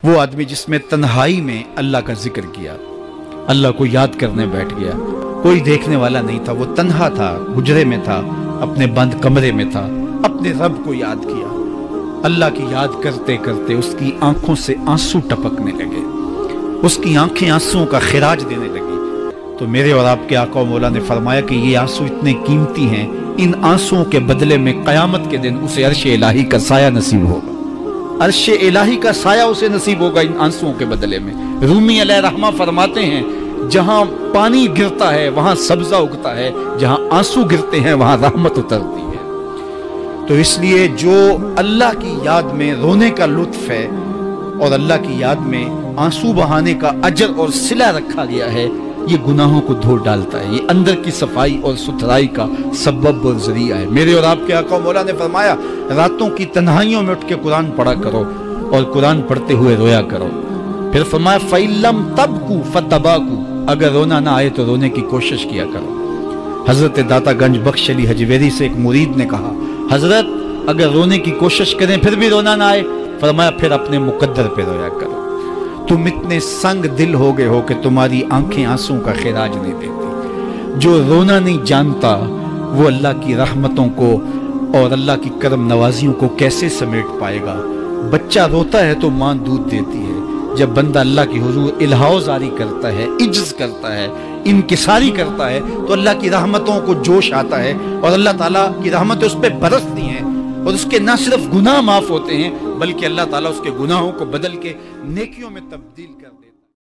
وہ آدمی جس میں تنہائی میں اللہ کا ذکر کیا، اللہ کو یاد کرنے بیٹھ گیا، کوئی دیکھنے والا نہیں تھا، وہ تنہا تھا، حجرے میں تھا، اپنے بند کمرے میں تھا، اپنے رب کو یاد کیا۔ اللہ کی یاد کرتے کرتے اس کی آنکھوں سے آنسو ٹپکنے لگے، اس کی آنکھیں آنسوؤں کا خراج دینے لگی۔ تو میرے اور آپ کے آقا و مولا نے فرمایا کہ یہ آنسو اتنے قیمتی ہیں، ان آنسوؤں کے بدلے میں قیامت کے دن اسے عرش الہی کا سایہ نصیب ہوگا، عرش الہی کا سایہ اسے نصیب ہوگا ان آنسوؤں کے بدلے میں۔ رومی علیہ رحمہ فرماتے ہیں جہاں پانی گرتا ہے وہاں سبزہ اگتا ہے، جہاں آنسو گرتے ہیں وہاں رحمت اترتی ہے۔ تو اس لیے جو اللہ کی یاد میں رونے کا لطف ہے اور اللہ کی یاد میں آنسو بہانے کا اجر اور صلہ رکھا گیا ہے، یہ گناہوں کو دھو ڈالتا ہے، یہ اندر کی صفائی اور ستھرائی کا سبب اور ذریعہ ہے۔ میرے اور آپ کے آقا و مولا نے فرمایا راتوں کی تنہائیوں میں اٹھ کے قرآن پڑھا کرو اور قرآن پڑھتے ہوئے رویا کرو۔ پھر فرمایا فَإِن لَمْ تَبْكُوا فَتَبَاكُوا، اگر رونا نہ آئے تو رونے کی کوشش کیا کرو۔ حضرت داتا گنج بخش علی حجویری سے ایک مرید نے کہا حضرت اگر رونے کی کوشش کریں پھر بھی رونا نہ آئے، فرمایا پھر اپنے مقدر پہ رویا کرو۔ تم اتنے سنگ دل ہو گئے ہو کہ تمہاری آنکھیں آنسوں کا خراج نہیں دیتی۔ جو رونا نہیں جانتا وہ اللہ کی رحمتوں کو اور اللہ کی کرم نوازیوں کو کیسے سمیٹ پائے گا؟ بچہ روتا ہے تو ماں دودھ دیتی ہے، جب بندہ اللہ کی حضور الہاؤ زاری کرتا ہے، عجز کرتا ہے، انکساری کرتا ہے تو اللہ کی رحمتوں کو جوش آتا ہے اور اللہ تعالیٰ کی رحمتیں اس پہ برستی ہیں اور اس کے نہ صرف گناہ معاف ہوتے ہیں بلکہ اللہ تعالیٰ اس کے گناہوں کو بدل کے نیکیوں میں تبدیل کر دیتا ہے۔